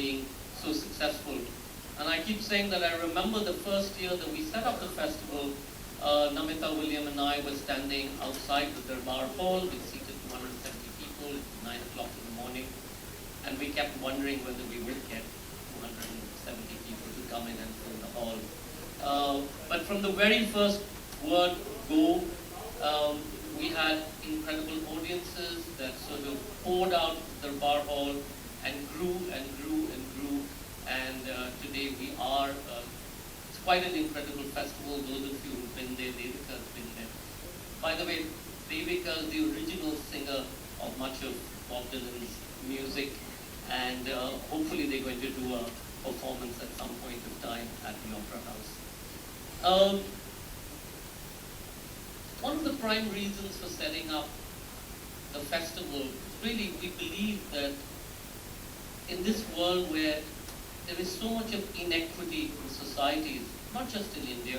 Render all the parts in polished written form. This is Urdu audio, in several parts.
being so successful. And I keep saying that I remember the first year that we set up the festival, Namita, William and I were standing outside the Darbar Hall. We seated 270 people. It was 9 o'clock in the morning. And we kept wondering whether we would get 270 people to come in and fill the hall. But from the very first word go, we had incredible audiences that sort of poured out the Darbar Hall and grew and grew and grew. And today we are, it's quite an incredible festival. Those of you who've been there, Devika has been there. By the way, Devika is the original singer of much of Bob Dylan's music. And hopefully they're going to do a performance at some point of time at the Opera House. One of the prime reasons for setting up the festival, really we believe that in this world where there is so much of inequity in societies, not just in India,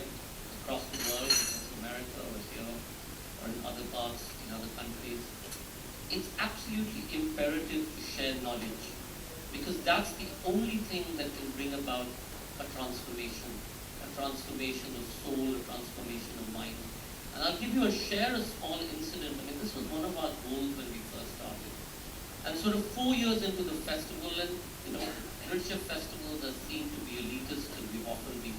across the world, in America or here, or in other parts, in other countries, it's absolutely imperative to share knowledge, because that's the only thing that can bring about a transformation of soul, a transformation of mind. And I'll share a small incident. I mean, this was one of our goals when we first started. And sort of 4 years into the festival, and British festivals are seen to be elitist, and we've often been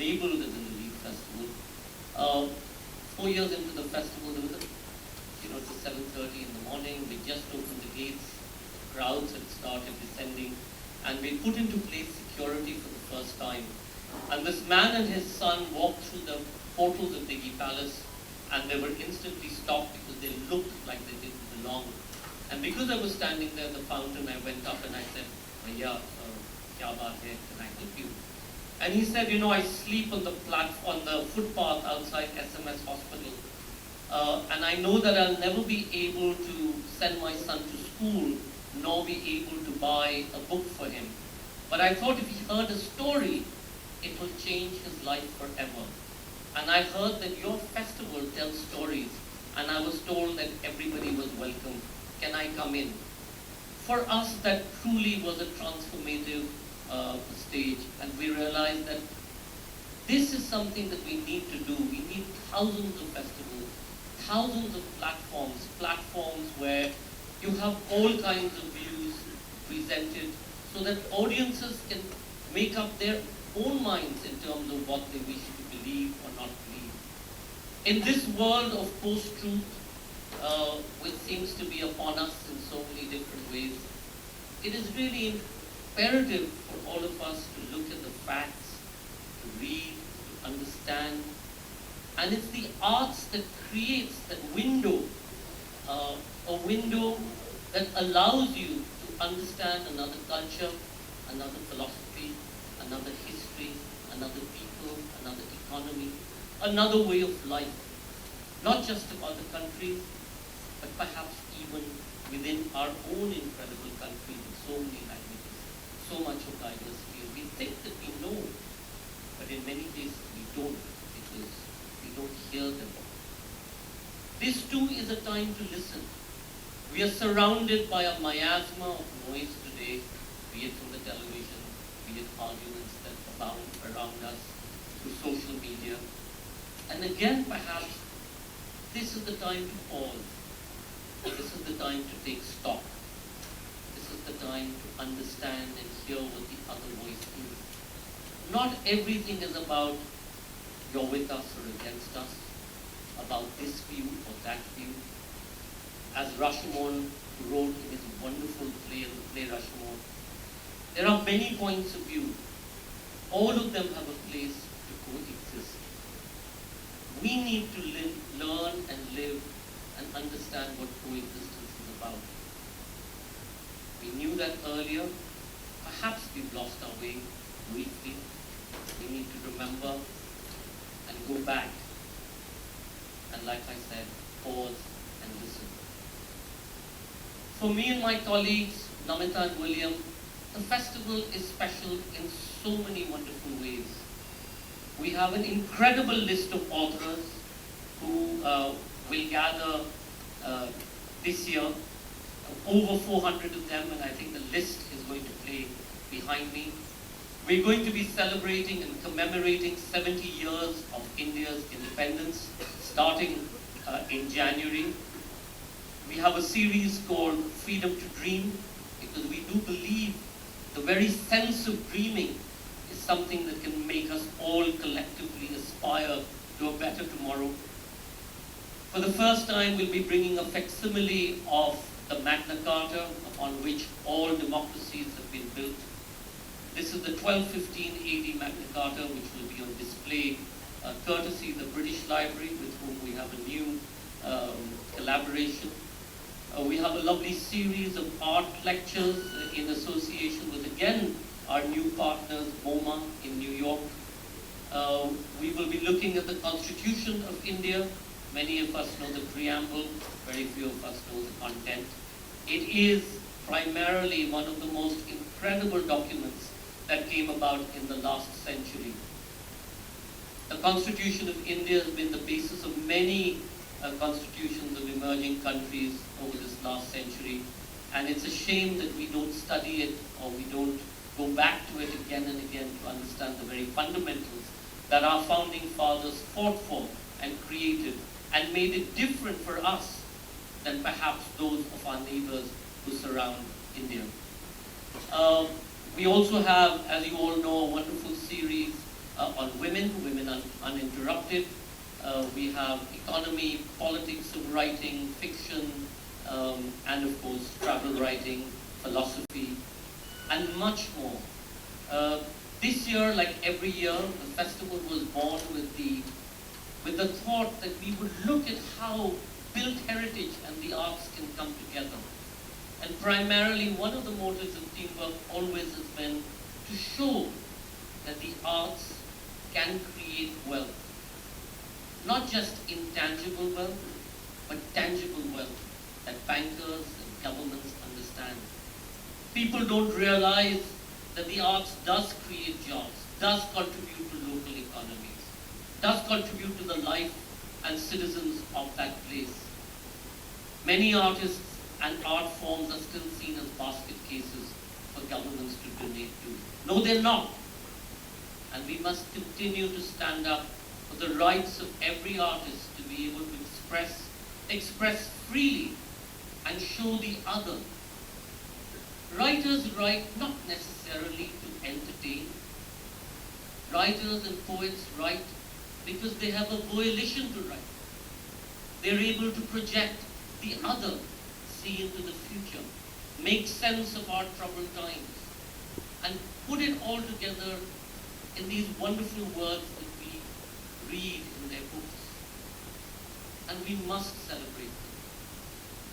labeled as an elite festival. 4 years into the festival, there was to 7:30 in the morning, we just opened the gates, crowds had started descending, and we put into place security for the first time. And this man and his son walked through the portals of Diggy Palace, and they were instantly stopped because they looked like they didn't belong. And because I was standing there at the fountain, I went up and I said, "Bhaiya, kya baat hai? Can I help you?" And he said, "I sleep on the footpath outside SMS Hospital. And I know that I'll never be able to send my son to school, nor be able to buy a book for him. But I thought if he heard a story, it will change his life forever. And I heard that your festival tells stories, and I was told that everybody was welcome. Can I come in?" For us, that truly was a transformative stage, and we realized that this is something that we need to do. We need thousands of festivals, thousands of platforms where you have all kinds of views presented, so that audiences can make up their own minds in terms of what they wish to believe or not believe. In this world of post-truth, which seems to be upon us in so many different ways, it is really imperative for all of us to look at the facts, to read, to understand. And it's the arts that creates that window, a window that allows you to understand another culture, another philosophy, another history, another people, another economy, another way of life. Not just of other countries, but perhaps even within our own incredible country with so many languages, so much of diversity. And we think that we know, but in many cases we don't, because we don't hear them. This too is a time to listen. We are surrounded by a miasma of noise today, be it from the television, be it arguments that abound around us through social media. And again, perhaps, this is the time to pause. This is the time to take stock. This is the time to understand and hear what the other voice is. Not everything is about you're with us or against us, about this view or that view. As Rashomon wrote in his wonderful play, the play Rashomon, there are many points of view. All of them have a place to coexist. We need to learn and live and understand what coexistence is about. We knew that earlier. Perhaps we've lost our way briefly. We need to remember and go back. And like I said, pause and listen. For me and my colleagues, Namita and William, the festival is special in so many wonderful ways. We have an incredible list of authors who will gather this year, over 400 of them, and I think the list is going to play behind me. We're going to be celebrating and commemorating 70 years of India's independence, starting in January. We have a series called Freedom to Dream, because we do believe the very sense of dreaming is something that can make us all collectively aspire to a better tomorrow. For the first time, we'll be bringing a facsimile of the Magna Carta, upon which all democracies have been built. This is the 1215 AD Magna Carta, which will be on display courtesy the British Library, with whom we have a new collaboration. We have a lovely series of art lectures in association with, again, our new partners, MoMA in New York. We will be looking at the Constitution of India. Many of us know the preamble, very few of us know the content. It is primarily one of the most incredible documents that came about in the last century. The Constitution of India has been the basis of many constitutions of emerging countries over this last century, and it's a shame that we don't study it, or we don't go back to it again and again to understand the very fundamentals that our founding fathers fought for and created and made it different for us than perhaps those of our neighbors who surround India. We also have, as you all know, a wonderful series on women uninterrupted. We have economy, politics of writing, fiction, and of course travel writing, philosophy, and much more. This year, like every year, the festival was born with the thought that we would look at how built heritage and the arts can come together. And primarily, one of the motives of teamwork always has been to show that the arts can create wealth. Not just intangible wealth, but tangible wealth that bankers and governments understand. People don't realize that the arts does create jobs, does contribute to local economies, does contribute to the life and citizens of that place. Many artists and art forms are still seen as basket cases for governments to donate to. No, they're not. And we must continue to stand up for the rights of every artist to be able to express freely and show the other. Writers write not necessarily to entertain. Writers and poets write because they have a volition to write. They're able to project the other, see into the future, make sense of our troubled times, and put it all together in these wonderful words that we read in their books. And we must celebrate them.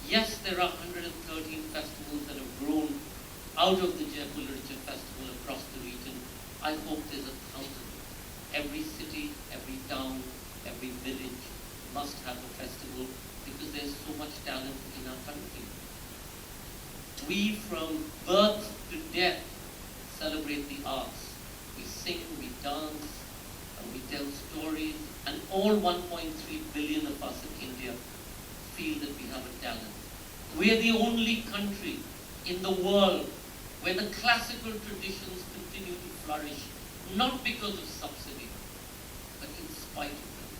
Yes, there are 113 festivals that have grown out of the Jaipur Literature Festival across the region. I hope there's 1,000. Every city, every town, every village must have a festival, because there's so much talent in our country. We, from birth to death, celebrate the arts. We sing, we dance, and we tell stories, and all 1.3 billion of us in India feel that we have a talent. We are the only country in the world where the classical traditions continue to flourish, not because of subsidy, but in spite of them.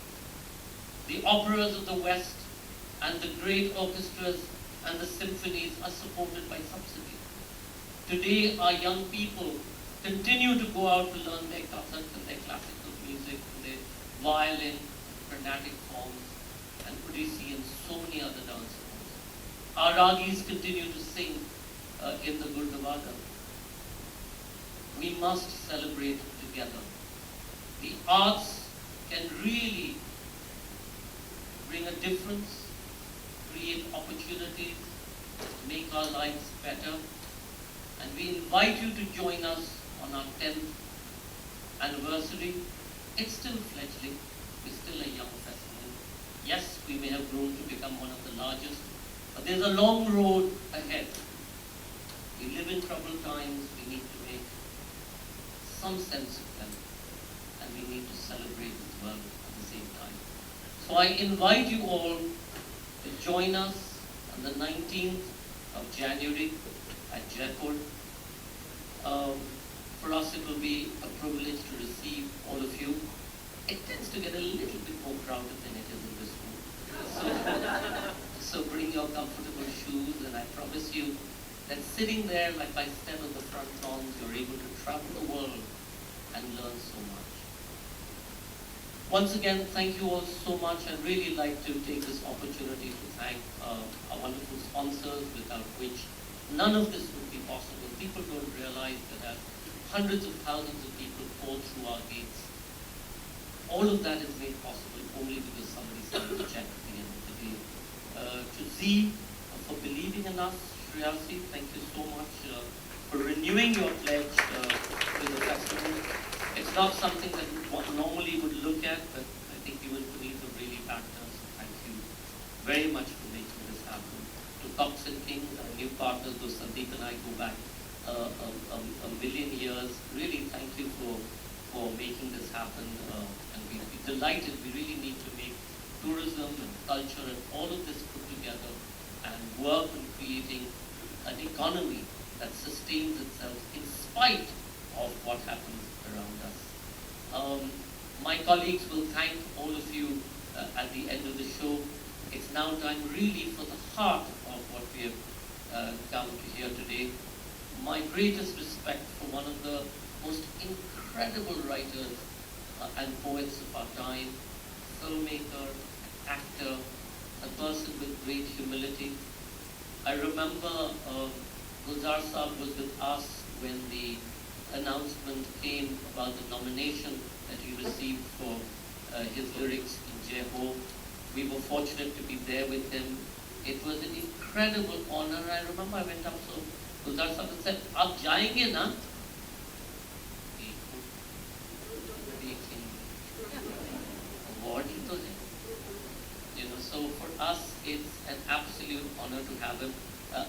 The operas of the West and the great orchestras and the symphonies are supported by subsidy. Today, our young people continue to go out to learn their Kathak and their classical music, and their violin, Carnatic forms, and Odissi, and so many other dance forms. Our ragis continue to sing in the Gurdwara. We must celebrate together. The arts can really bring a difference, create opportunities, make our lives better. And we invite you to join us on our 10th anniversary. It's still fledgling. We're still a young festival. Yes, we may have grown to become one of the largest, but there's a long road ahead. We live in troubled times. We need to make some sense of them, and we need to celebrate as well at the same time. So I invite you all to join us on the 19th of January at Jaipur. For us, it will be a privilege to receive all of you. It tends to get a little bit more crowded than it is in this room. So bring your comfortable shoes, and I promise you that sitting there, like I said on the front lawns, you're able to travel the world and learn so much. Once again, thank you all so much. I'd really like to take this opportunity to thank our wonderful sponsors, without which none of this would be possible. People don't realize that as hundreds of thousands of people pour through our gates, all of that is made possible only because somebody signed a check at the end of the day. To Z, for believing in us, Shriyasi, thank you so much for renewing your pledge to the festival. It's not something that one normally would look at, but I think you and Puneet have really backed us. Thank you very much for making this happen. To Cox and Kings, our new partners, though Sandeep and I go back a million years, really thank you for making this happen. And we'd be delighted. We really need to make tourism and culture and all of this put together and work on creating an economy that sustains itself in spite of what happens around us. My colleagues will thank all of you at the end of the show. It's now time really for the heart of what we have come to hear today. My greatest respect for one of the most incredible writers and poets of our time, filmmaker, actor, a person with great humility. I remember Gulzar Saab was with us when the announcement came about the nomination that he received for his lyrics in Jai Ho. We were fortunate to be there with him. It was an incredible honor. I remember I went up to Gulzar Saab and said, "Aap jayenge na?" Award hi to hai. You know, so for us, it's an absolute honor to have him.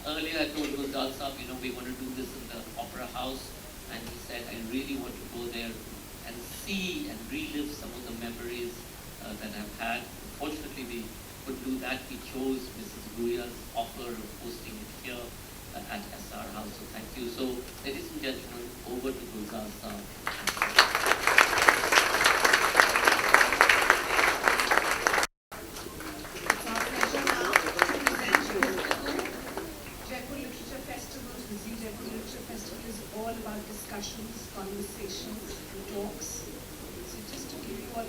Earlier I told Gulzar Saab, you know, we want to do this in the Opera House. And he said, I really want to go there and see and relive some of the memories that I've had. Unfortunately, we couldn't do that. We chose Mrs. Guya's offer of hosting it here at SR House. So thank you. So, ladies and gentlemen, over to Gulzar Saab. Discussions, conversations, talks. So just to give you all a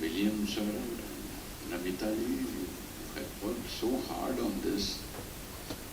William sir, Namita ji, you have worked so hard on this.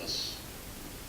10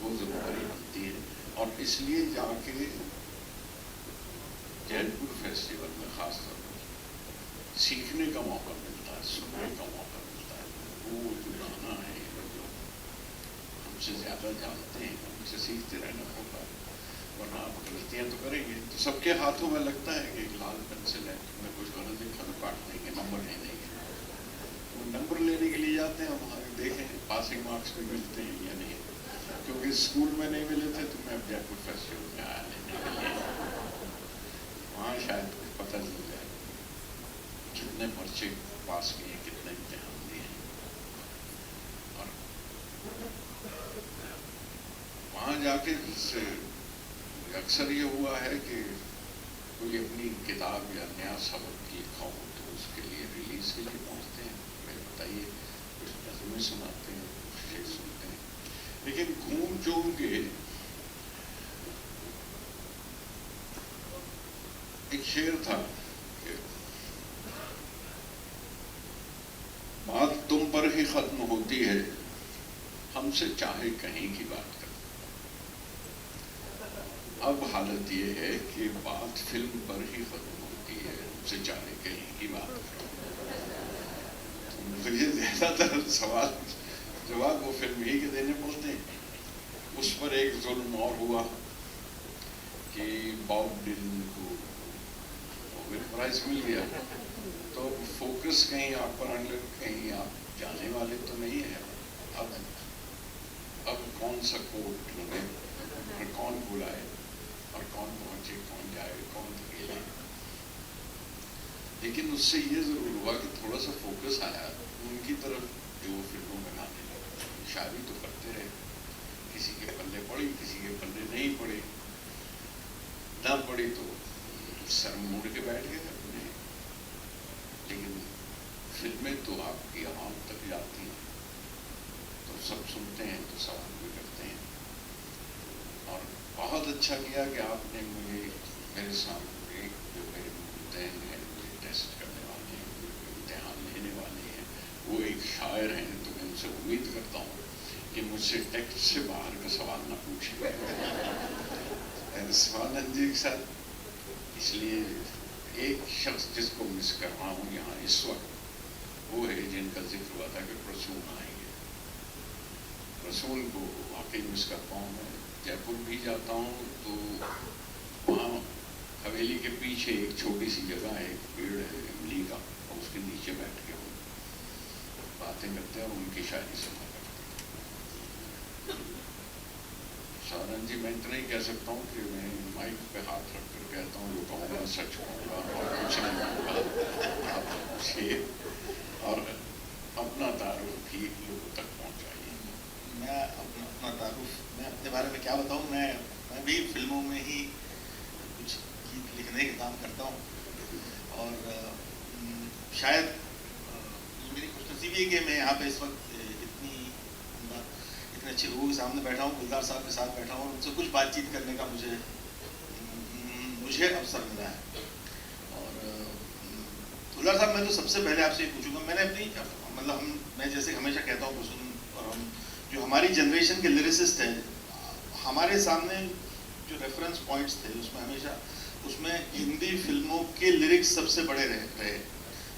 وہ ذمہ داری بنتی ہے. اور اس لیے جا کے جین پور فیسٹیول میں خاص طور پر سیکھنے کا موقع ملتا ہے, سننے کا موقع ملتا ہے. وہ جو گانا ہے, جو ہم سے زیادہ جانتے ہیں, ان سے سیکھتے رہنا ہوگا, ورنہ آپ غلطیاں تو کریں گے. تو سب کے ہاتھوں میں لگتا ہے کہ ایک لال پنسل ہے, میں کچھ غلط لکھا تو کاٹ دیں گے, نمبر نہیں دیں گے. وہ نمبر لینے کے لیے جاتے ہیں, وہاں دیکھیں پاسنگ مارکس بھی ملتے ہیں یا نہیں. کیونکہ اسکول میں نہیں ملے تھے تو میں اب جے پور فیسٹیول میں آیا لینے کے لیے. وہاں شاید پتہ چل جائے کتنے پرچے پاس کیے, کتنے امتحان دیے ہیں. اور وہاں جا کے اکثر یہ ہوا ہے کہ کوئی اپنی کتاب یا نیا سبق لکھا ہو تو اس کے لیے ریلیز کے لیے پہنچتے ہیں, بتائیے, کچھ نظمیں سناتے ہیں, کچھ شعر سنتے ہیں. لیکن گھوم چوم کے ایک شعر تھا کہ بات تم پر ہی ختم ہوتی ہے, ہم سے چاہے کہیں کی بات کر. اب حالت یہ ہے کہ بات فلم پر ہی ختم ہوتی ہے, ہم سے چاہے کہیں کی بات کر. مجھے زیادہ تر سوال جواب وہ فلم ہی کے دینے پڑتے ہیں. اس پر ایک ظلم اور ہوا کہ باب ڈیلن کو نوبل پرائز مل گیا, تو فوکس کہیں آپ پر آنے لگا, کہیں آپ جانے والے تو نہیں ہیں. اب کون سا کوٹ ڈھونڈے اور کون بلائے اور کون پہنچے, کون جائے, کون اکیلے. لیکن اس سے یہ ضرور ہوا کہ تھوڑا سا فوکس آیا ان کی طرف جو وہ فلموں بنانے لگے. شادی تو کرتے رہے, کسی کے پلے پڑی, کسی کے پلے نہیں پڑی. نہ پڑی تو سر موڑ کے بیٹھ گئے اپنے. لیکن فلمیں تو آپ کی عوام تک جاتی ہیں, تو سب سنتے ہیں, تو سوال بھی کرتے ہیں. اور بہت اچھا کیا کہ آپ نے مجھے میرے سامنے جو میرے مدین ہیں, مجھے ٹیسٹ کرنے والے ہیں, امتحان لینے والے ہیں, وہ ایک شاعر ہیں. تو میں ان سے امید کرتا ہوں کہ مجھ سے ٹیکسٹ سے باہر کا سوال نہ پوچھیں. سوانند جی کے ساتھ اس لیے ایک شخص جس کو مس کر رہا ہوں یہاں اس وقت, وہ ہے جن کا ذکر ہوا تھا کہ پرسون آئیں گے. پرسون کو واقعی مس کرتا ہوں. میں جے پور بھی جاتا ہوں تو وہاں حویلی کے پیچھے ایک چھوٹی سی جگہ ہے, ایک پیڑ ہے املی کا, اور اس کے نیچے بیٹھ کے ہم باتیں کرتے ہیں اور ان کی شاعری سنا کرتے ہیں. سوانند جی, میں اتنا ہی کہہ سکتا ہوں کہ میں مائک پہ ہاتھ رکھ کر کہتا ہوں, جو کہوں گا سچ کہوں گا اور کچھ نہیں کہوں گا. آپ پوچھیے اور اپنا تعارف بھی لوگوں تک پہنچائیے. میں اپنا تعارف, میں اپنے بارے میں کیا بتاؤں. میں بھی فلموں میں ہی کچھ گیت لکھنے کا کام کرتا ہوں. اور شاید میری خوش نصیبی ہے کہ میں یہاں پہ اس وقت اتنے اچھے لوگوں کے سامنے بیٹھا ہوں, گلزار صاحب کے ساتھ بیٹھا ہوں, اور ان سے کچھ بات چیت کرنے کا مجھے اوسر ملا ہے. اور گلزار صاحب, میں تو سب سے پہلے آپ سے یہ پوچھوں گا, میں نے اپنی مطلب میں جیسے ہمیشہ کہتا ہوں پرسون, اور ہم جو ہماری جنریشن کے لیریسسٹ ہیں, ہمارے سامنے جو ریفرنس پوائنٹس تھے اس میں ہمیشہ اس میں ہندی فلموں کے لیرکس سب سے بڑے رہے,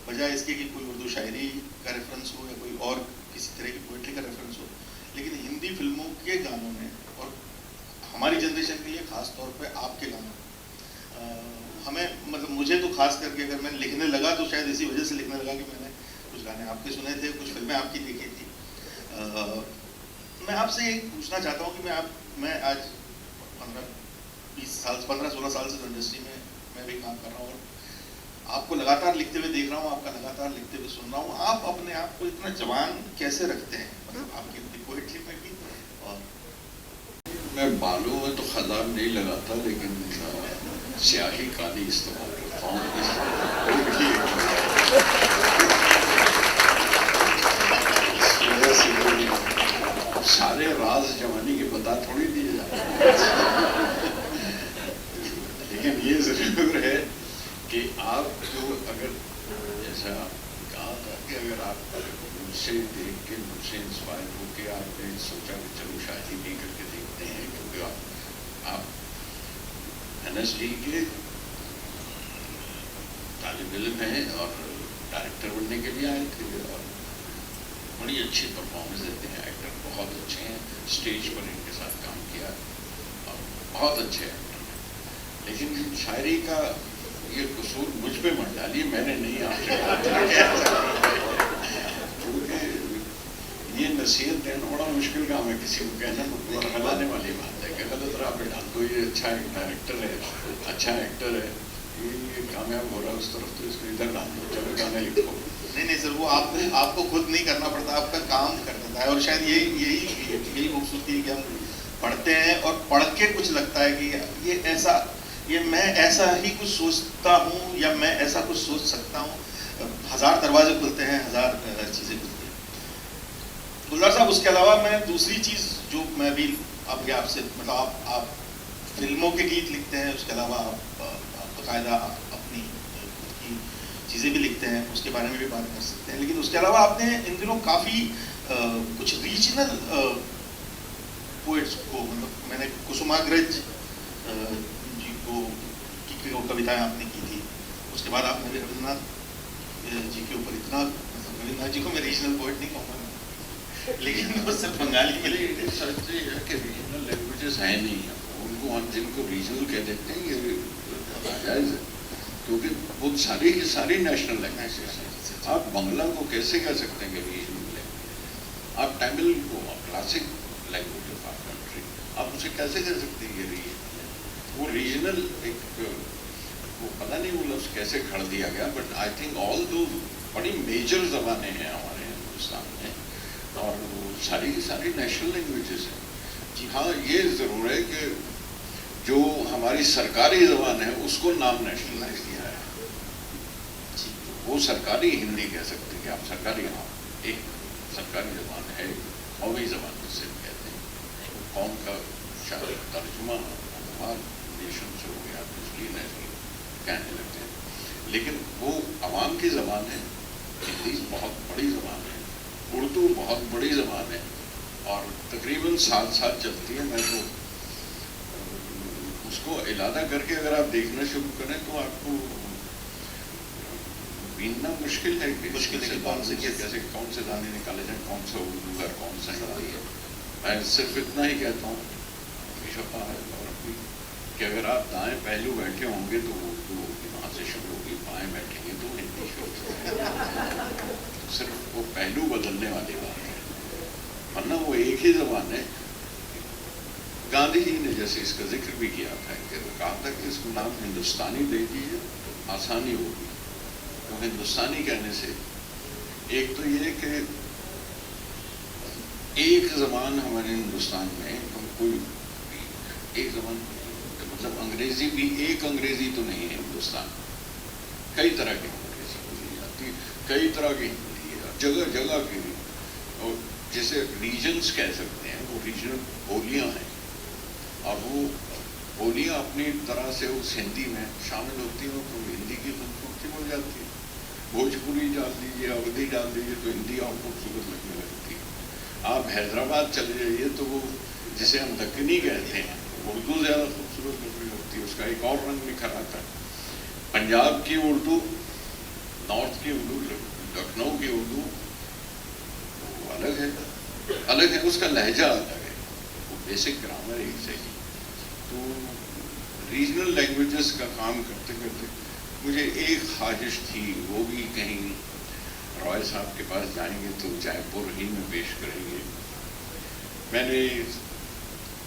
بجائے اس کے کہ کوئی اردو شاعری کا ریفرنس ہو یا کوئی اور کسی طرح کی پوئٹری کا ریفرنس ہو. لیکن ہندی فلموں کے گانوں میں, اور ہماری جنریشن کے لیے خاص طور پہ آپ کے گانوں, ہمیں مطلب مجھے تو خاص کر کے اگر میں لکھنے لگا تو شاید اسی وجہ سے لکھنے لگا کہ میں نے کچھ گانے آپ کے سنے تھے, کچھ فلمیں آپ کی دیکھی تھی. میں آپ سے یہ پوچھنا چاہتا ہوں کہ میں آج 15-16 سال سے انڈسٹری میں بھی کام کر رہا ہوں, اور آپ کو لگاتار لکھتے ہوئے دیکھ رہا ہوں, آپ کا لگاتار لکھتے ہوئے سن رہا ہوں. آپ اپنے آپ کو اتنا جوان کیسے رکھتے ہیں, مطلب آپ کی پوئٹری میں بھی. اور میں بالوں میں تو خزان نہیں لگاتا, لیکن سیاہی کالی استعمال کرتا ہوں. سارے راز جوانی کے بتا تھوڑی دیے جاتے ہیں. لیکن یہ ضرور ہے کہ آپ جو اگر جیسا کہا تھا کہ اگر آپ مجھ سے دیکھ کے, مجھ سے انسپائر ہو کے آپ نے سوچا کہ چلو شاعری بھی کر کے دیکھتے پڑھتے ہیں کیونکہ آپ NSD کے طالب علم ہیں اور ڈائریکٹر بننے کے لیے آئے تھے اور بڑی اچھی پرفارمنس دیتے ہیں. ایکٹر بہت اچھے ہیں, اسٹیج پر ان کے ساتھ کام کیا اور بہت اچھے ایکٹر ہیں. لیکن شاعری کا یہ قصور مجھ پہ مت ڈالیے, میں نے نہیں آپ سے کیونکہ یہ نصیحت دینا بڑا مشکل کام ہے. کسی کو کہنا ہلانے والی بات ہے کہ غلط راہ پہ ڈال دو, یہ اچھا ایک ڈائریکٹر ہے, اچھا ایکٹر ہے, یہ کامیاب ہو رہا ہے اس طرف, تو اس کو ادھر ڈال دو, چلو گانے لکھو. نہیں سر, وہ آپ کو خود نہیں کرنا پڑتا, آپ کا کام کر دیتا ہے. اور شاید یہی خوبصورتی ہے کہ ہم پڑھتے ہیں اور پڑھ کے کچھ لگتا ہے کہ یہ میں ایسا ہی کچھ سوچتا ہوں یا میں ایسا کچھ سوچ سکتا ہوں. ہزار دروازے کھلتے ہیں, ہزار چیزیں کھلتی ہیں. گلزار صاحب, اس کے علاوہ میں دوسری چیز جو میں بھی آپ سے مطلب آپ فلموں کے گیت لکھتے ہیں, اس کے علاوہ آپ باقاعدہ اپنی کی چیزیں بھی لکھتے ہیں, اس کے بارے میں بھی بات کر سکتے ہیں. لیکن اس کے علاوہ آپ نے ان دنوں کافی کچھ ریجنل پوئٹس کو, مطلب میں نے کسماگرج جی کو کی کویتائیں آپ نے کی تھی. اس کے بعد آپ نے ربندر ناتھ جی کے اوپر اتنا, مطلب ربندر ناتھ جی کو میں ریجنل پوئٹ نہیں کہوں گا, لیکن اس سے بنگالی میں سچ یہ ہے کہ ریجنل لینگویجز ہیں نہیں, ان کو ہم جن کو ریجنل کہہ دیتے ہیں یہ ناجائز ہے, کیونکہ بہت ساری کی ساری نیشنل لینگویجز ہیں. آپ بنگلہ کو کیسے کہہ سکتے ہیں کہ ریجنل لینگویج؟ آپ تامل کو classic language of our country, آپ اسے کیسے کہہ سکتے ہیں کہ ریجنل ہے؟ وہ ریجنل ایک وہ پتہ نہیں وہ لفظ کیسے کھڑ دیا گیا, بٹ آئی تھنک آل دو بڑی میجر زبانیں ہیں ہمارے ہندوستان میں, اور وہ ساری کی ساری نیشنل لینگویجز ہیں. جی ہاں, یہ ضرور ہے کہ جو ہماری سرکاری زبان ہے اس کو نام نیشنلائز کیا ہے. وہ سرکاری ہندی کہہ سکتے ہیں کہ آپ سرکاری, ہاں ایک سرکاری زبان ہے, قومی زبان جس سے کہتے ہیں, قوم کا شاید ترجمہ ہمارا نیشن سے ہو گیا تو اس لیے نیشنل کہنے لگتے ہیں. لیکن وہ عوام کی زبان ہے. ہندی بہت بڑی زبان ہے, اردو بہت بڑی زبان ہے, اور تقریباً 7 سال چلتی ہے. میں تو اس کو علادہ کر کے اگر آپ دیکھنا شروع کریں تو آپ کو بیننا مشکل ہے کہ مشکل سے کون سے کیسے کون سے دانے نکالے جائیں, کون سا اردو ہے کون سا ہندی ہے. میں صرف اتنا ہی کہتا ہوں ہمیشہ ہے اور اپنی کہ اگر آپ دائیں پہلو بیٹھے ہوں گے تو اردو ہوگی, وہاں سے شروع ہوگی, بائیں بیٹھیں گے تو ہندی شروع ہوگی. صرف وہ پہلو بدلنے والی بات ہے, ورنہ وہ ایک ہی زبان ہے. گاندھی جی نے جیسے اس کا ذکر بھی کیا تھا کہ وہ کہا تھا کہ اس کو نام ہندوستانی دے دیجیے, آسانی ہوگی. تو ہندوستانی کہنے سے ایک تو یہ کہ ایک زبان ہمارے ہندوستان میں ہم کوئی ایک زبان, مطلب انگریزی بھی ایک انگریزی تو نہیں ہے ہندوستان, کئی طرح کی انگریزی بولی جاتی ہے, کئی طرح کی ہندی ہے, جگہ جگہ کی, اور جیسے ریجنس کہہ سکتے ہیں وہ ریجنل بولیاں ہیں, اور وہ بولیاں اپنی طرح سے اس ہندی میں شامل ہوتی ہیں تو ہندی کی خوبصورتی بڑھ جاتی ہے. بھوجپوری ڈال دیجیے, اودھی ڈال دیجیے تو ہندی اور خوبصورت لگنے لگتی ہے. آپ حیدرآباد چلے جائیے تو وہ جسے ہم دکنی کہتے ہیں اردو زیادہ خوبصورت لگنے لگتی ہے, اس کا ایک اور رنگ نکھر آتا ہے. پنجاب کی اردو, نارتھ کی اردو, لکھنؤ کی اردو وہ الگ ہے, الگ ہے, اس کا لہجہ الگ ہے, وہ بیسک گرامر ایک سے ہی. تو ریجنل لینگویجز کا کام کرتے کرتے مجھے ایک خواہش تھی, وہ بھی کہیں رائے صاحب کے پاس جائیں گے تو جے پور ہی میں پیش کریں گے. میں نے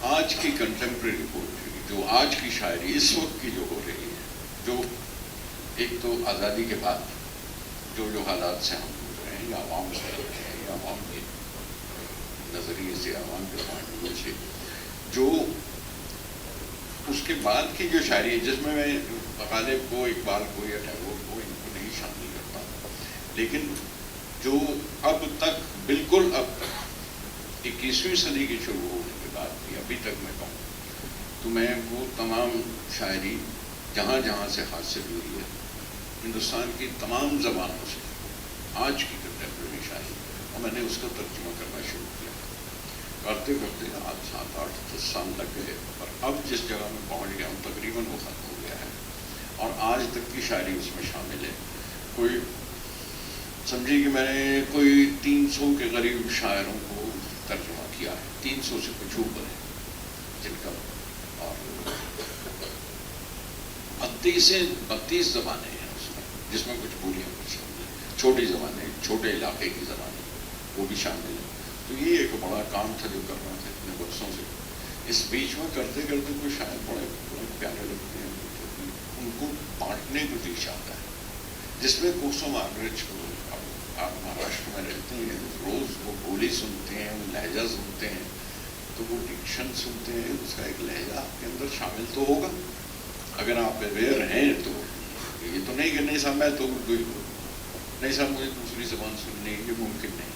آج کی کنٹمپریری پوئٹری, جو آج کی شاعری اس وقت کی جو ہو رہی ہے, جو ایک تو آزادی کے بعد جو حالات سے ہم گزرے ہیں, یا عوام سے ہیں, یا عوام کے نظریے سے, عوام کے پوائنٹ آف ویو سے, جو اس کے بعد کی جو شاعری ہے, جس میں غالب کو, اقبال کو یا ٹیگور کو ان کو نہیں شامل کرتا, لیکن جو اب تک بالکل اب تک 21ویں صدی کی شروع ہونے کے بعد بھی ابھی تک میں کہوں تو میں وہ تمام شاعری جہاں جہاں سے حاصل ہوئی ہے ہندوستان کی تمام زبانوں سے, آج کی کنٹمپریری شاعری, اور میں نے اس کا ترجمہ کرنا شروع کیا. کرتے کرتے آج 7-8-10 سال لگ گئے، اور اب جس جگہ میں پہنچ گیا ہوں تقریباً وہ ختم ہو گیا ہے، اور آج تک کی شاعری اس میں شامل ہے. کوئی سمجھیے کہ میں نے کوئی 300 کے قریب شاعروں کو ترجمہ کیا ہے، 300 سے کچھ اوپر ہے جن کا، اور 32 زبانیں ہیں اس میں، جس میں کچھ بولیاں بھی شامل ہیں، چھوٹی زبانیں، چھوٹے علاقے کی زبانیں وہ بھی شامل ہیں. تو یہ ایک بڑا کام تھا جو کر رہا تھا اتنے برسوں سے. اس بیچ میں کرتے کرتے کوئی شاعر بڑے بڑے پیارے لگتے ہیں، ان کو بانٹنے کو دل چاہتا ہے، جس میں کوسو مارگریٹ کو، آپ مہاراشٹر میں رہتے ہیں، روز وہ بولی سنتے ہیں، وہ لہجہ سنتے ہیں، تو وہ ڈکشن سنتے ہیں، اس کا ایک لہجہ آپ کے اندر شامل تو ہوگا اگر آپ اویئر ہیں. تو یہ تو نہیں کہ نہیں صاحب میں تو اردو ہی بولوں، نہیں صاحب مجھے دوسری زبان سننی ہے، یہ ممکن نہیں ہے.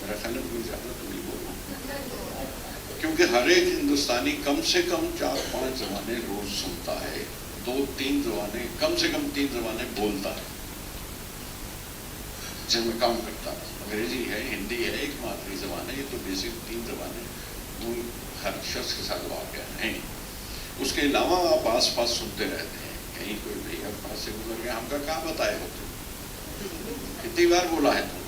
میرا خیال ہے کوئی زیادہ تو نہیں بول رہا ہوں، کیونکہ ہر ایک ہندوستانی کم سے کم 4-5 زبانیں روز سنتا ہے، 2-3 زبانیں، کم سے کم 3 زبانیں بولتا ہے جن میں کام کرتا ہے. انگریزی ہے، ہندی ہے، ایک مادری زبان ہے، یہ تو بیسک 3 زبانیں وہ ہر شخص کے ساتھ واقع ہیں. اس کے علاوہ آپ آس پاس سنتے رہتے ہیں، کہیں کوئی بھیا پاس سے گزر گیا، ہم کا کہاں بتائے ہو تم، کتنی بار بولا ہے تم،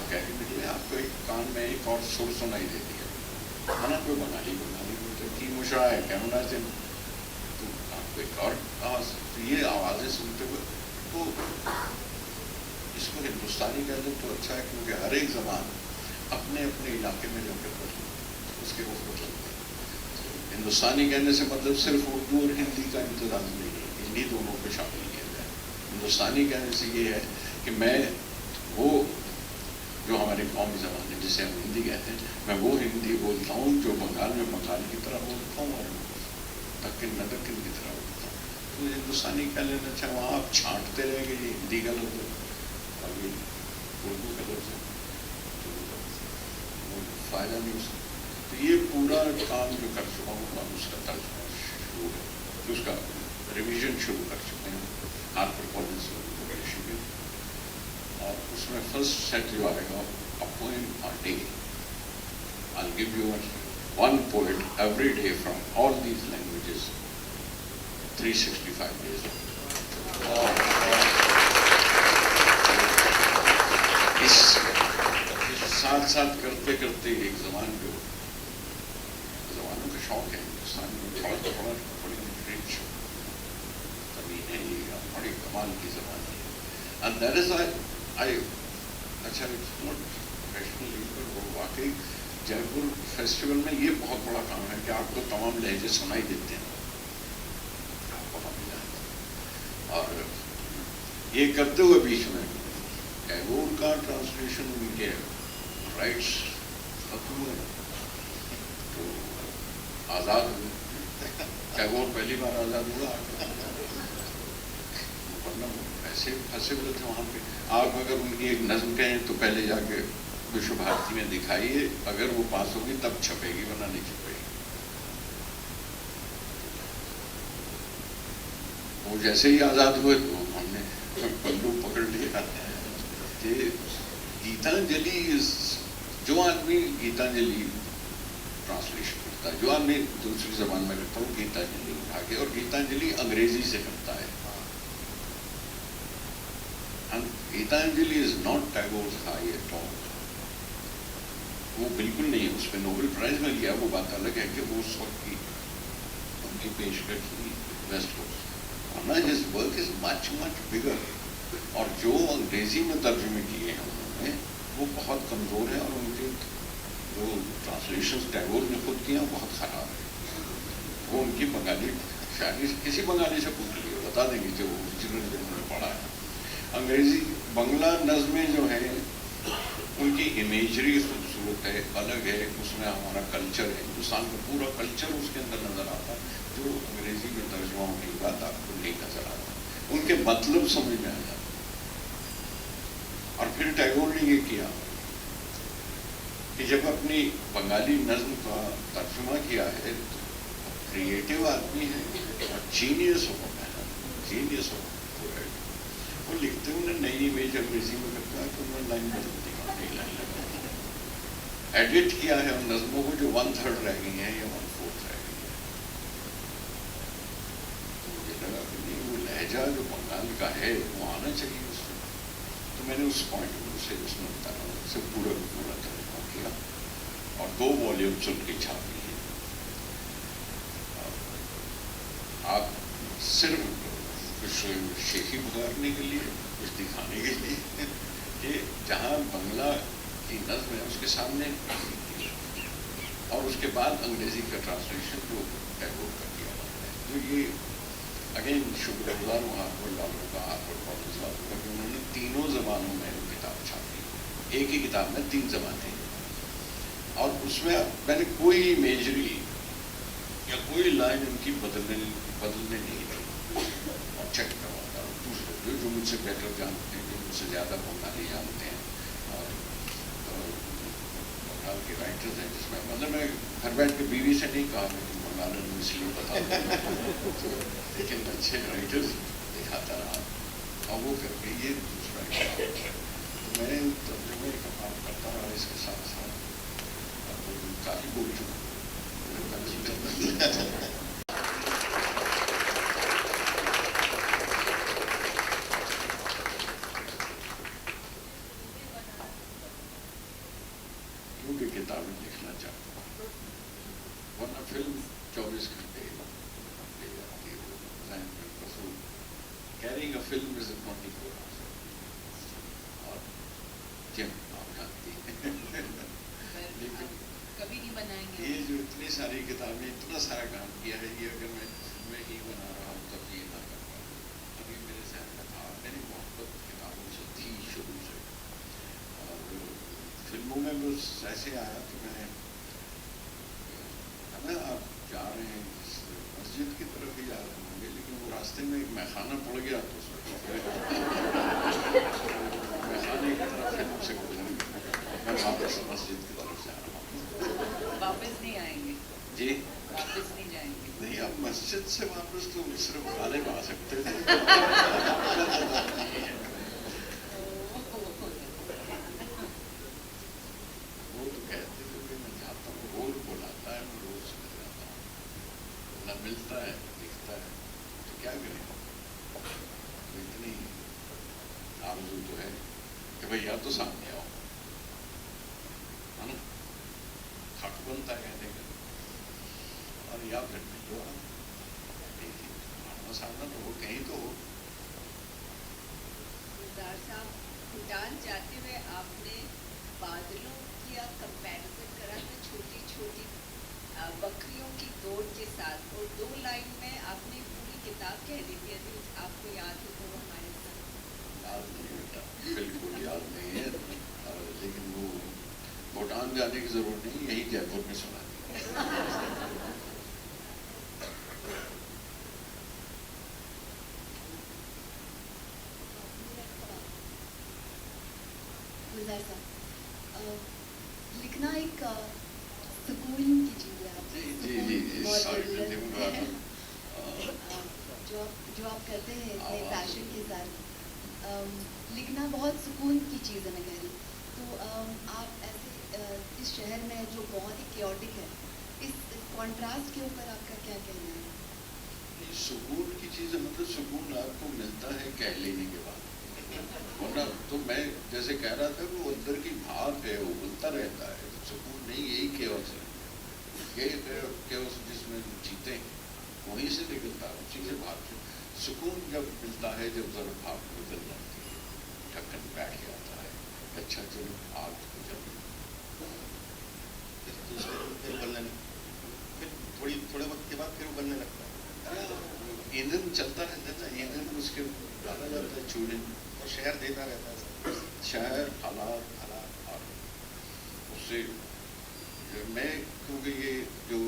کہہ مجھے آپ کو ایک کان میں ایک اور سر سنائی دیتی ہے نا، کوئی بنالی بولتے کی مشرا ہے کہنا سے تو آپ کو ایک اور آواز، یہ آوازیں سنتے ہوئے تو اس کو ہندوستانی کہہ دیں تو اچھا ہے، کیونکہ ہر ایک زبان اپنے اپنے علاقے میں جا کے پڑھیں اس کے وہ بدلتے ہیں. ہندوستانی کہنے سے مطلب صرف اردو اور ہندی کا انتظام نہیں ہے، انہیں دونوں کو شامل کیا جائے. ہندوستانی کہنے سے یہ ہے کہ میں وہ جو ہماری قومی زبان ہے جسے ہم ہندی کہتے ہیں، میں وہ ہندی بولتا ہوں جو بنگال میں بنگال کی طرح بولتا ہوں اور دکن میں دکن کی طرح بولتا ہوں. تو ہندوستانی کہہ لینا اچھا، وہاں آپ چھانٹتے رہیں گے یہ ہندی کا لفظ ہے اور یہ اردو کا لفظ ہے، تو وہ فائدہ نہیں اس کا. تو یہ پورا کام جو کر چکا ہوں ہم اس کا ترجمہ شروع ہے، تو اس کا ریویژن شروع کر چکے ہیں ہارپر کالج پبلیشنگ میں، اور اس میں فرسٹ سیٹ جو آئے گا A poem a day. I'll give you one poet every day from all these languages, 365 days. اس ساتھ ساتھ کرتے کرتے ایک زبان جو زبانوں کا شوق ہے ہندوستان میں، بڑی رچ زمین ہے یہ، بڑی کمال کی زبان ہے. And that is I اچھا اٹس ناٹ پروفیشنلی، پر وہ واقعی جے پور فیسٹیول میں یہ بہت بڑا کام ہے کہ آپ کو تمام لہجے سنائی دیتے ہیں، آپ کو ہم جانتے. اور یہ کرتے ہوئے بیچ میں ٹیگور کا ٹرانسلیشن ان کے رائٹس ختم ہوئے تو آزاد ہوئے. ٹیگور پہلی بار آزاد ہوا، ورنہ ایسے پھنسے ہوئے تھے وہاں پہ. آپ اگر ان کی ایک نظم کہیں تو پہلے جا کے وشو بھارتی میں دکھائیے، اگر وہ پاس ہوگی تب چھپے گی ورنہ نہیں چھپے گی. وہ جیسے ہی آزاد ہوئے تو ہم نے پلو پکڑ لیا کہ گیتانجلی، جو آدمی گیتانجلی ٹرانسلیشن کرتا ہے، جو آدمی دوسری زبان میں کرتا ہے وہ گیتانجلی اٹھا کے، اور گیتانجلی انگریزی سے کرتا ہے. Gitanjali is not Tagore's high at all, وہ بالکل نہیں ہے. اس پہ نوبل پرائز میں لیا، وہ بات الگ ہے کہ وہ اس وقت کی ان کی پیشکش تھی ویسٹ کوسٹ، ورنہ ہز ورک از مچ مچ بگر. اور جو انگریزی میں ترجمے کیے ہیں انہوں نے وہ بہت کمزور ہیں، اور ان کے جو ٹرانسلیشن ٹیگور نے خود کیا بہت خراب ہے. وہ ان کی بنگالی شاعری کسی بنگالی سے پوچھ لیے بتا دیں گے جو جنہوں نے پڑھا ہے. انگریزی بنگلہ نظمیں جو ہیں ان کی امیجری خوبصورت ہے، الگ ہے، اس میں ہمارا کلچر ہے، ہندوستان کا پورا کلچر اس کے اندر نظر آتا ہے، جو انگریزی میں ترجمہ ہونے کی بات آپ کو نہیں نظر آتا. ان کے مطلب سمجھ میں آ جاتا. اور پھر ٹیگور نے یہ کیا کہ جب اپنی بنگالی نظم کا ترجمہ کیا ہے تو کریٹو آدمی ہے اور جینیس ہوتا ہے، جینیس ہوتا ہے. وہ لکھتے انہیں نئی امیج انگریزی میں کرتا ہے تو انہوں نے لائن بدل دی، نئی لائن لگا دی. ایڈٹ کیا ہے ان نظموں کو جو 1/3 رہ گئی ہیں یا 1/4 رہ گئی ہیں. مجھے لگا کہ نہیں وہ لہجہ جو بنگال کا ہے وہ آنا چاہیے اس میں. تو میں نے اس پوائنٹ کو اسے اس میں بتایا اسے پورا ترجمہ کیا اور 2 والیومز ان کی چھاپی ہے. آپ صرف کچھ شیخی پکارنے کے لیے کچھ دکھانے کے لیے کہ جہاں بنگلہ کی نظم ہے اس کے سامنے اور اس کے بعد انگریزی کا ٹرانسلیشن جو ٹیگور کا کیا جاتا ہے. تو یہ اگین شکر گزار ہوں ہارورڈ والوں کا ہارورڈ کالج والوں کا کہ انہوں نے 3 زبانوں میں وہ کتاب چھاپی. ایک ہی کتاب میں 3 زبانیں اور اس میں میں نے کوئی میجری یا کوئی لائن ان کی بدلنے نہیں دی اور چیک کرواتا ہوں دوسرے جو مجھ سے بہتر جانتے ہیں جو مجھ سے زیادہ بنگالی جانتے ہیں اور بنگال کے رائٹرز ہیں جس میں مطلب میں گھر بیٹھ کے بیوی سے نہیں کہا کہ تم بنگال میں اس لیے بتا لیکن اچھے رائٹرز دکھاتا رہا اور وہ کر کے یہ دوسرا تو میں ترجمے کا کام کرتا رہا اس کے ساتھ ساتھ کافی بول چکا ہوں. کیونکہ کتابیں لکھنا چاہتا ہوں ورنہ فلم 24 گھنٹے لے جاتی ہے وہ ذہن میں پسول. Caring a film is 24 hours اور جم آپ جانتی ہیں لیکن کبھی نہیں بنائیں گے. یہ جو اتنی ساری کتابیں اتنا سارا کام کیا ہے یہ اگر میں فلمیں ہی بنا رہا ہوں تب یہ نہ کر پاؤں. ابھی میرے ذہن میں تھا میری محبت کتابوں سے تھی شروع سے اور فلموں میں بس ایسے آیا کہ میں نے ہمیں آپ جا رہے ہیں مسجد کی طرف ہی جا رہے ہوں گے لیکن وہ راستے میں ایک میخانہ پڑ گیا تو میخانے کی طرف فلم سے گزر میں واپس مسجد کی طرف جا رہا ہوں. واپس نہیں آئیں گے. جی واپس نہیں جائیں گے. نہیں اب مسجد سے واپس تو صرف غالب آ سکتے تھے. وہ تو کہتے تھے کہ میں جاتا ہوں روز بلاتا ہے میں روز چلے جاتا ہوں. نہ ملتا ہے نہ دکھتا ہے تو کیا کریں. تو اتنی آرزو تو ہے کہ بھائی یا تو سامنے آؤ ہے نا حق بنتا ہے کہنے کا اور یا پھر ملو آمنا سامنا تو ہو کہیں تو ہو. گلزار صاحب بھوٹان جاتے ہوئے آپ نے بادلوں کا کمپیریزن کرا تھا چھوٹی چھوٹی بکریوں کی دوڑ کے ساتھ اور 2 لائن میں آپ نے پوری کتاب کہہ دی تھی. ابھی آپ کو یاد ہو تو وہ ہمارے ساتھ. یاد نہیں بیٹا بالکل یاد نہیں ہے لیکن وہ بھوٹان جانے کی ضرورت نہیں یہیں جے پور میں سنا دی. گلزار صاحب لکھنا ایک سکون کی چیز ہے. آپ جو آپ کرتے ہیں اتنے پیشن کے ساتھ لکھنا بہت سکون کی چیز ہے. میں کہہ رہی تو آپ ایسے اس شہر میں جو بہت ہی کیوٹک ہے اس کانٹراسٹ کے اوپر آپ کا کیا کہنا ہے؟ سکون کی چیز ہے مطلب سکون آپ کو ملتا ہے کہہ لینے کے بعد ورنہ تو میں جیسے کہہ رہا تھا کہ وہ اندر کی بھاپ ہے وہ بلتا رہتا ہے. سکون نہیں یہی کیوس ہے. یہ کیوس جس میں جیتے ہیں وہیں سے نکلتا ہے اسی سے بھاپ. سکون جب ملتا ہے جب ذرا بھاپ بدل جاتی ہے ڈھکن بیٹھ جاتا ہے اچھا چلو آگ کو جب تھوڑے وقت کے بعد پھر ابلنے لگتا ہے. ایندھن چلتا رہتا ہے نا ایندھن اس کے ڈالا جاتا ہے چولہے میں اور شہر دیتا رہتا ہے. شہر حالات اور اس سے میں کیونکہ یہ جو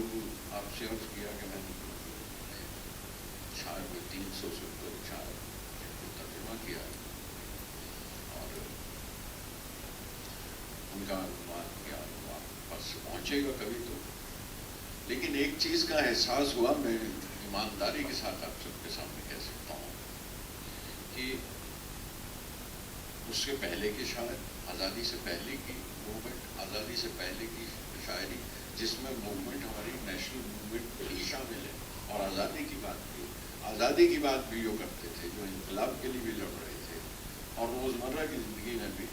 آپ سے عرض کیا کہ میں نے شاعر میں 300 سے اوپر شاعر کو ترجمہ کیا اور ان کا عنوان کیا بس پہنچے گا کبھی تو. لیکن ایک چیز کا احساس ہوا میں ایمانداری کے ساتھ آپ سب کے سامنے کہہ سکتا ہوں کہ اس سے پہلے کے شاعر آزادی سے پہلے کی موومنٹ، آزادی سے پہلے کی شاعری جس میں موومنٹ ہماری نیشنل موومنٹ بھی شامل ہے، اور آزادی کی بات بھی جو کرتے تھے، جو انقلاب کے لیے بھی لڑ رہے تھے، اور روزمرہ کی زندگی میں بھی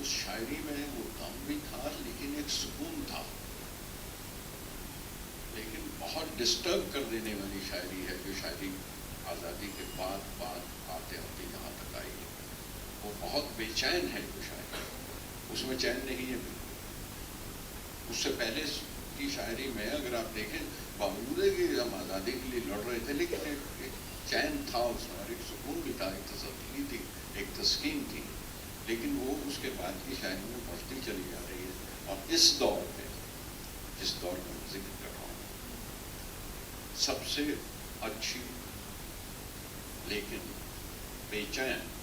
اس شاعری میں وہ غم بھی تھا، لیکن ایک سکون تھا. لیکن بہت ڈسٹرب کر دینے والی شاعری ہے جو شاعری آزادی کے بعد آتے آتے یہاں تک آئی ہے. وہ بہت بے چین ہے جو شاعری، اس میں چین نہیں ہے بالکل. اس سے پہلے کی شاعری میں اگر آپ دیکھیں، باوجود ہے کہ ہم آزادی کے لیے لڑ رہے تھے، لیکن ایک چین تھا اس میں، اور ایک سکون بھی تھا، ایک تسلی تھی، ایک تسکین تھی. لیکن وہ اس کے بعد کی شاعری میں بڑھتی چلی جا رہی ہے. اور اس دور میں، جس دور کا میں ذکر کر رہا ہوں، سب سے اچھی لیکن بے چین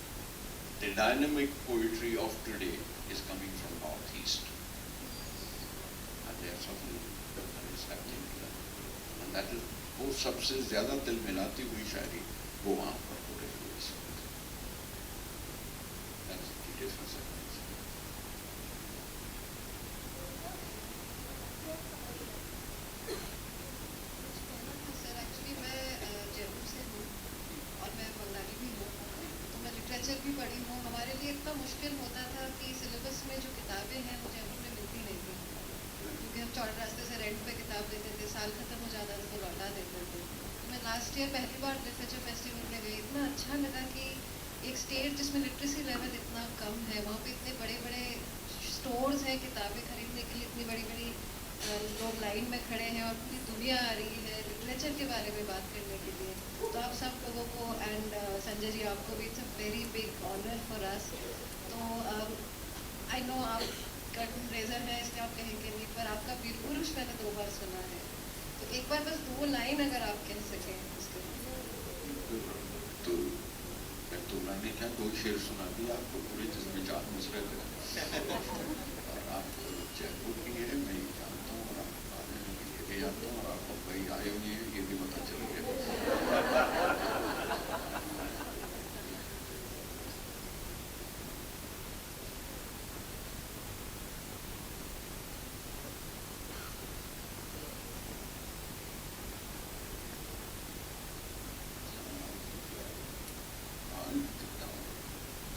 the dynamic poetry of today is coming from Northeast, and they are suffering, and it's happening here. And that is, وہ سب سے زیادہ دل ملاتی ہوئی شاعری وہ وہاں پر ہو رہی ہے اس وقت. That's the difference, I think. Sir actually میں جے پور سے ہوں اور میں بنگالی بھی ہوں، تو میں لٹریچر بھی پڑھی ہوں. ہمارے لیے اتنا مشکل ہوتا تھا کہ سلیبس میں جو کتابیں ہیں وہ جے پور میں ملتی نہیں تھیں، کیونکہ ہم چوڑے راستے سے رینٹ پہ کتاب لیتے تھے، سال ختم ہو جاتا تھا تو لوٹا دیتے تھے. میں لاسٹ ایئر پہلی بار لٹریچر فیسٹیول میں گئی، اتنا اچھا لگا کہ ایک اسٹیٹ جس میں لٹریسی لیول اتنا کم ہے، وہاں پہ اتنے بڑے بڑے اسٹورز ہیں کتابیں خریدنے کے لیے، اتنی بڑی بڑی لوگ لائن میں کھڑے ہیں، اور پوری دنیا آ رہی ہے لٹریچر کے بارے میں بات کرنے کے لیے. تو آپ سب لوگوں کو، اینڈ سنجے جی آپ کو بھی، it's a very big honour for us. تو آئی نو آپ کرٹن ریزر ہیں اس لیے آپ کہیں گے نہیں، پر آپ کا ویر پروش میں نے 2 بار سنا ہے، تو ایک بار بس 2 لائن اگر آپ کہہ سکیں اس کے لیے. تو میں نے کیا 2 شعر سنا دیا آپ کو پورے، جس میں 4 مصرے تھے. اور آپ جے پور کی ہے میں یہ جانتا ہوں، اور آپ آنے میں یہ بھی جانتا ہوں، اور آپ بھائی آئے ہوئے ہیں یہ بھی پتہ چل گیا.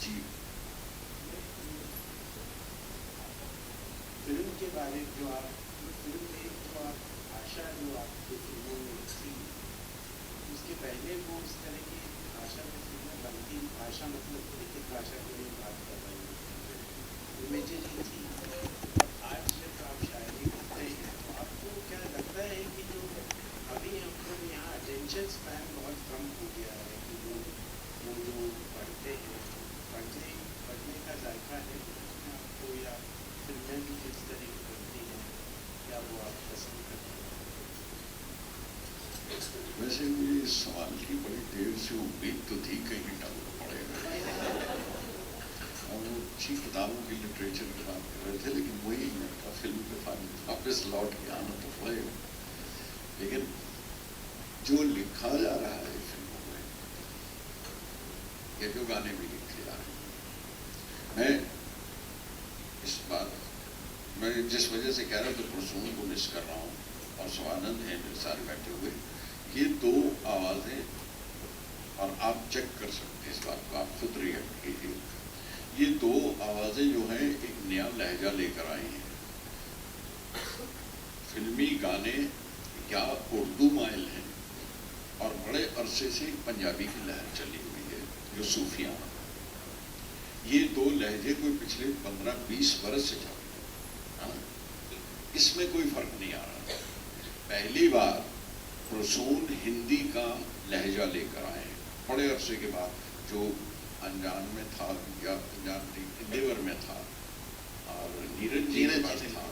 جی فلم کے بارے جو آپ فلم میں جو آپ بھاشا جو آپ کی فلموں میں تھی، اس کے پہلے وہ اس طرح کی بھاشا میں فلمیں بنتی، بھاشا مطلب لکھت بھاشا کے لیے بات کر رہے ہیں، امیجز ہی تھی. آج جب آپ شاعری کرتے ہیں تو آپ کو کیا لگتا ہے کہ جو ابھی ہم لوگ یہاں اٹینشن اسپین بہت کم ہو گیا ہے، کہ وہ جو پڑھتے ہیں، پڑھنے کا ذائقہ ہے آپ کو، یا فلمیں بھی جس طرح کی بنتی ہیں کیا وہ آپ پسند کرتے ہیں؟ ویسے مجھے اس سوال کی بڑی دیر سے امید تو تھی کہیں ٹنگ پڑے گا، اور وہ اچھی کتابوں کی لٹریچر کی بات کر رہے تھے، لیکن وہی میں کا فلم کے واپس لوٹ کے آنا تو پڑے گا. لیکن جو لکھا جا رہا ہے فلموں میں، یہ جو گانے بھی لکھے جا رہے ہیں، میں اس بات میں جس وجہ سے کہہ رہا تھا پرسون کو مس کر رہا ہوں، اور سوانند ہیں میرے ساتھ بیٹھے ہوئے. یہ 2 آوازیں، اور آپ چیک کر سکتے ہیں اس بات کو، آپ خود ریئیکٹ کیجیے. یہ 2 آوازیں جو ہیں ایک نیا لہجہ لے کر آئی ہیں. فلمی گانے یا اردو مائل ہیں، اور بڑے عرصے سے پنجابی کی لہر چلی ہوئی ہے جو صوفیانہ. یہ 2 لہجے کوئی پچھلے 15-20 برس سے چل رہے ہیں، اس میں کوئی فرق نہیں آ رہا. پہلی بار پرسون ہندی کا لہجہ لے کر آئے ہیں بڑے عرصے کے بعد، جو انجان میں تھا یا انڈیور میں تھا اور نیرج جی کے پاس تھا،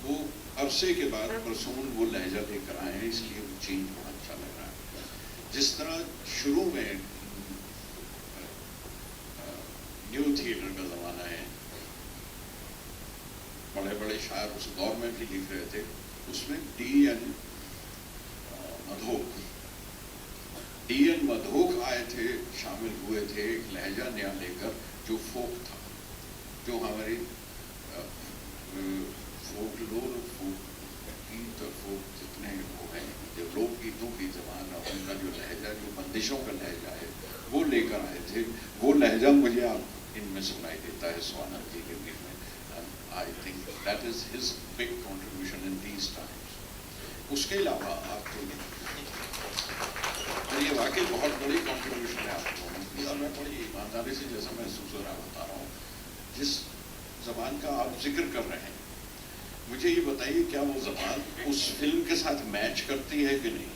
وہ عرصے کے بعد پرسون وہ لہجہ لے کر آئے ہیں، اس لیے وہ چینج بہت اچھا لگ رہا ہے. جس طرح شروع میں نیو تھیٹر کا زمانہ ہے، بڑے بڑے شاعر اس دور میں بھی لکھ رہے تھے، اس میں ڈی این مدھوک آئے تھے، شامل ہوئے تھے، ایک لہجہ نیا لے کر جو فوک تھا، جو ہماری فوک لور اور فوک گیت اور فوک جتنے وہ ہیں جو لوک گیتوں کی زبان اور ان کا جو لہجہ جو بندشوں کا لہجہ ہے وہ لے کر آئے تھے. وہ لہجہ مجھے آپ ان میں سنائی دیتا ہے سوانت جی کے گیت میں. I think that is his big contribution in these times. اس کے علاوہ آپ کو یہ واقعی بہت بڑی کنٹریبیوشن ہے آپ دونوں کی, اور میں بڑی ایمانداری سے جیسا محسوس ہو رہا بتا رہا ہوں. جس زبان کا آپ ذکر کر رہے ہیں مجھے یہ بتائیے کیا وہ زبان اس فلم کے ساتھ میچ کرتی ہے کہ نہیں؟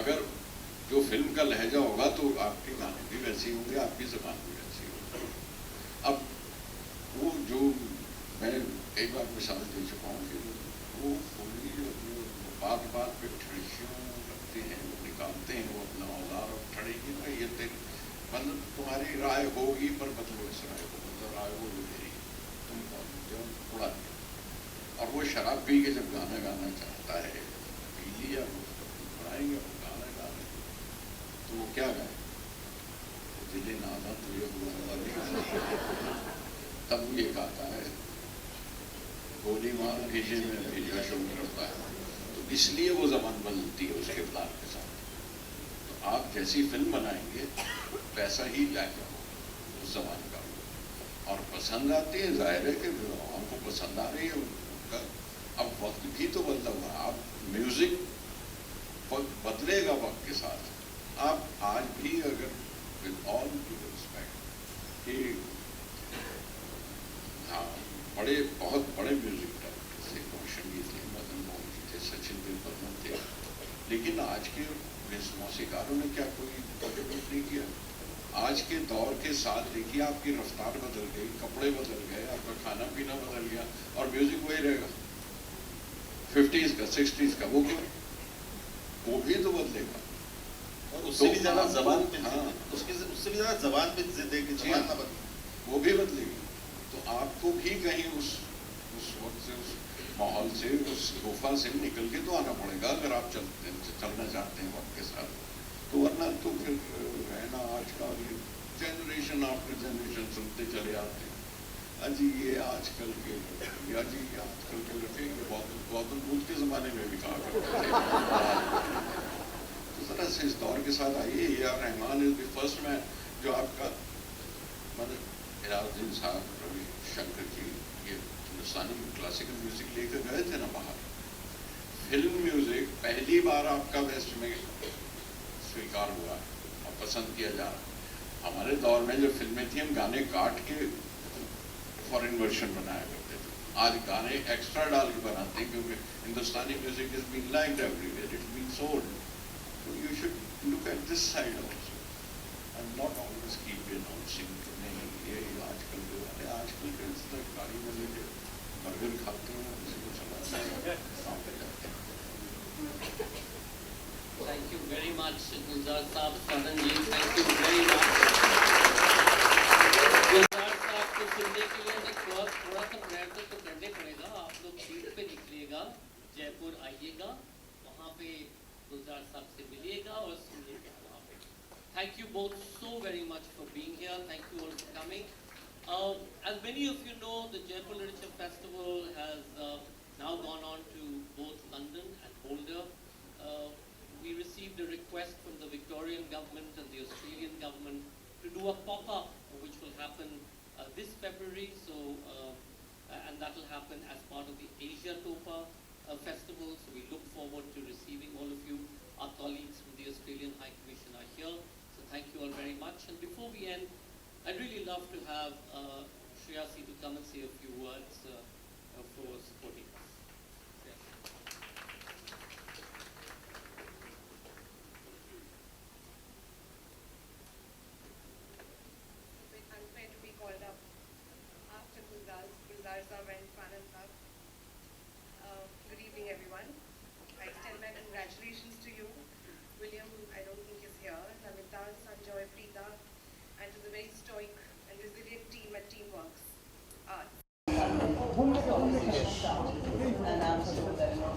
اگر جو فلم کا لہجہ ہوگا تو آپ کے گانے بھی ویسے ہوں گے, آپ کی زبان بھی ویسی ہوگی. اب وہ جو میں کئی بار مثال دے چکا ہوں کہ وہ بات بات پہ ٹھڑکیوں رکھتے ہیں, وہ نکالتے ہیں وہ اپنا اوزار اور ٹھڑکی میں یہ مطلب تمہاری رائے ہوگی پر بدلو اس رائے کو, مطلب رائے وہ میری تم جو اڑا دیا. اور وہ شراب پی کے جب گانا گانا چاہتا ہے پی لیا وہ بنائیں گے گانا گا رہے تو وہ کیا گائے دل نادا تو یہ ہوا تب یہ کہتا ہے گولی مار کھینچے میں بھیجا شروع کرتا ہے. تو اس لیے وہ زبان بدلتی ہے اس کے پلان کے ساتھ. تو آپ جیسی فلم بنائیں گے ویسا ہی لہجہ ہو اس زبان کا, اور پسند آتی ہے ظاہر ہے کہ ہم کو پسند آ رہی ہے. اب وقت بھی تو بدلا ہوا, آپ میوزک بدلے گا وقت کے ساتھ. آپ آج بھی اگر ود آل ڈیو ریسپیکٹ کہ ہاں بہت بڑے میوزک ڈائریکٹر تھے, کوشن جی تھے, مدن موہن جی تھے, سچن تندولکر تھے, لیکن آج کے موسیقاروں نے کیا کوئی کنٹریبیوٹ نہیں کیا؟ آج کے دور کے ساتھ دیکھیے آپ کی رفتار بدل گئی, کپڑے بدل گئے, آپ کا کھانا پینا بدل گیا, اور میوزک وہی رہے گا 50s کا 60s کا. وہ کیوں؟ وہ بھی تو بدلے گا, اور اس سے بھی زیادہ زبان پہ ہاں اس سے بھی زیادہ زبان پہ دے کے زبان نہ بدلے, وہ بھی بدلے گی. تو آپ کو بھی کہیں اس وقت سے اس ماحول سے اس گفا سے نکل کے تو آنا پڑے گا اگر آپ چلنا چاہتے ہیں وقت کے ساتھ. تو ورنہ تو پھر رہنا آج کا جنریشن آفٹر جنریشن سنتے چلے آتے ہیں. اجی یہ آج کل کے یا جی یہ آج کل کے لڑکے گوتم بدھ کے زمانے میں بھی کہا کرتے تھے. تو ذرا سے اس دور کے ساتھ آئیے. اے are Rahman is the first مین جو آپ کا مطلب الہ الدین صاحب, روی شنکر جی, یہ ہندوستانی کلاسیکل میوزک لے کر گئے تھے نا باہر. فلم میوزک پہلی بار آپ کا ویسٹ میں سویکار ہوا اور پسند کیا جا رہا. ہمارے دور میں جو فلمیں تھیں ہم گانے کاٹ کے فورن ورژن بنایا کرتے تھے. آج گانے ایکسٹرا ڈال کے بناتے ہیں کیونکہ ہندوستانی music is being liked every where, it being sold. So you should look at this side also and not always keep announcing نہیں یہ آج کل کے والے آج کل کے گاڑی میں لے کے برگر کھاتے ہیں کسی کو چلاتے ہیں کام پہ جاتے ہیں. Thank you very much, Gulzar Saab, Sadan ji. Thank you very much. Gulzar Saab کو سننے کے لیے ہمیں تھوڑا سا پریکٹس تو کرنے پڑے گا. آپ لوگ سیٹ پہ نکلیے گا, جے پور آئیے گا, وہاں پہ گلزار صاحب سے ملیے گا اور سنیے گا وہاں پہ. Thank you both so very much for being here. Thank you all for coming. As many of you know, the Jaipur Literature Festival has now gone on to both London and Boulder. We received a request from the Victorian government and the Australian government to do a pop-up which will happen this February. So, and that will happen as part of the Asia Topa festival. So we look forward to receiving all of you. Our colleagues from the Australian High Commission are here. So thank you all very much. And before we end, I'd really love to have Shreyasi to come and say a few words for supporting us. Unfair to be called up after Gulzar Saab and Fanan Saab. Good evening, everyone. I extend my congratulations to you, William, who I don't think is here, Namita, Sanjoy, Preeta, and to the very stoic and resilient team at Teamworks Arts.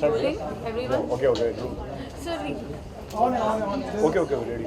Rolling, everyone. Okay. Sir, Okay, ready.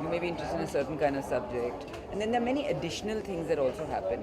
you may be interested in a certain kind of subject, and then there are many additional things that also happen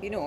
you know,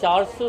400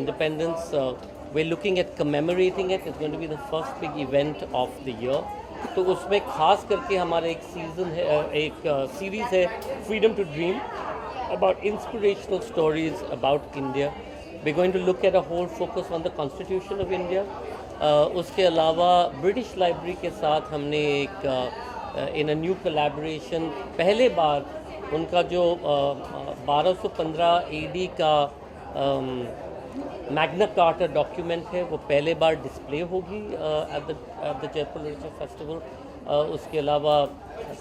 independence. We're looking at commemorating it. It's going to be the first big event of the year. تو اس میں خاص کر کے ہمارا ایک سیزن ہے, ایک سیریز ہے Freedom to Dream, about inspirational stories about India. We're going to look at a whole focus on the Constitution of India. اس کے علاوہ برٹش لائبریری کے ساتھ ہم نے ایک ان اے نیو کولیبریشن پہلے بار ان کا جو 1215 AD کا میگنا کارٹا ڈاکیومنٹ ہے وہ پہلے بار ڈسپلے ہوگی ایٹ دا جے پور لٹریچر فیسٹیول. اس کے علاوہ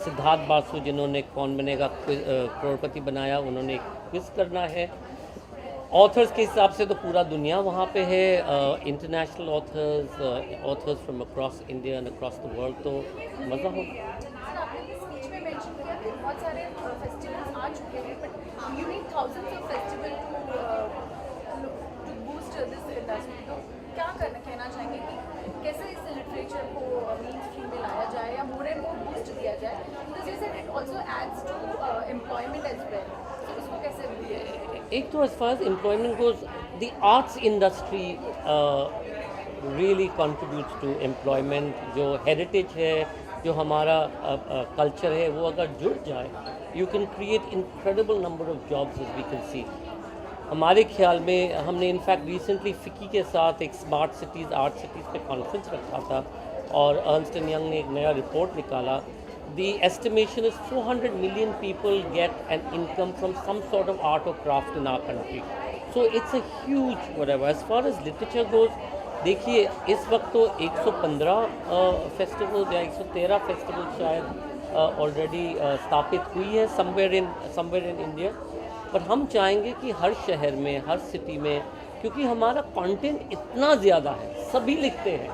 سدھارتھ باسو جنہوں نے کون بنے گا کروڑپتی بنایا, انہوں نے ایک کوئز کرنا ہے. آتھرز کے حساب سے تو پورا دنیا وہاں پہ ہے, international authors from across India and across the world, تو مزہ ہوگا. اسپیچ میں مینشن کیا کہ بہت سارے فیسٹیولز آ چکے ہیں, but you need thousands of festival to boost this industry. تو کیا کہنا چاہیں گے کہ کیسے اس لٹریچر کو مین اسٹریم میں لایا جائے یا مور اینڈ مور بوسٹ دیا جائے, because you said it also adds to employment as well. تو اس کو کیسے ایک تو as far as employment goes, the arts industry really contributes to employment. جو heritage ہے, جو ہمارا culture ہے, وہ اگر جڑ جائے, you can create incredible number of jobs as we can see. ہمارے خیال میں ہم نے انفیکٹ ریسنٹلی فکی کے ساتھ ایک اسمارٹ سٹیز آرٹ سٹیز پہ کانفرنس رکھا تھا, اور ارنسٹ اینڈ ینگ نے ایک نیا رپورٹ نکالا. The estimation is 400 million people get an income from some sort of art or craft in our country. So it's a huge whatever. As far as literature goes, دیکھیے اس وقت تو 115 فیسٹیول یا 113 فیسٹیول شاید آلریڈی ستھاپت ہوئی ہے somewhere in India. پر ہم چاہیں گے کہ ہر شہر میں, ہر سٹی میں, کیونکہ ہمارا کانٹینٹ اتنا زیادہ ہے, سبھی لکھتے ہیں,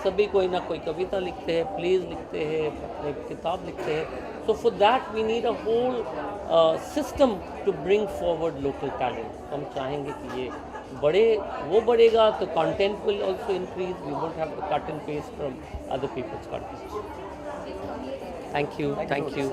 سبھی کوئی نہ کوئی کویتا لکھتے ہیں, پلیز لکھتے ہیں, اپنے کتاب لکھتے ہیں. So for that we need a whole system to bring forward local talent. ہم چاہیں گے کہ یہ وہ بڑھے گا تو content will also increase. We won't have to cut and paste from other peoples countries. Thank you.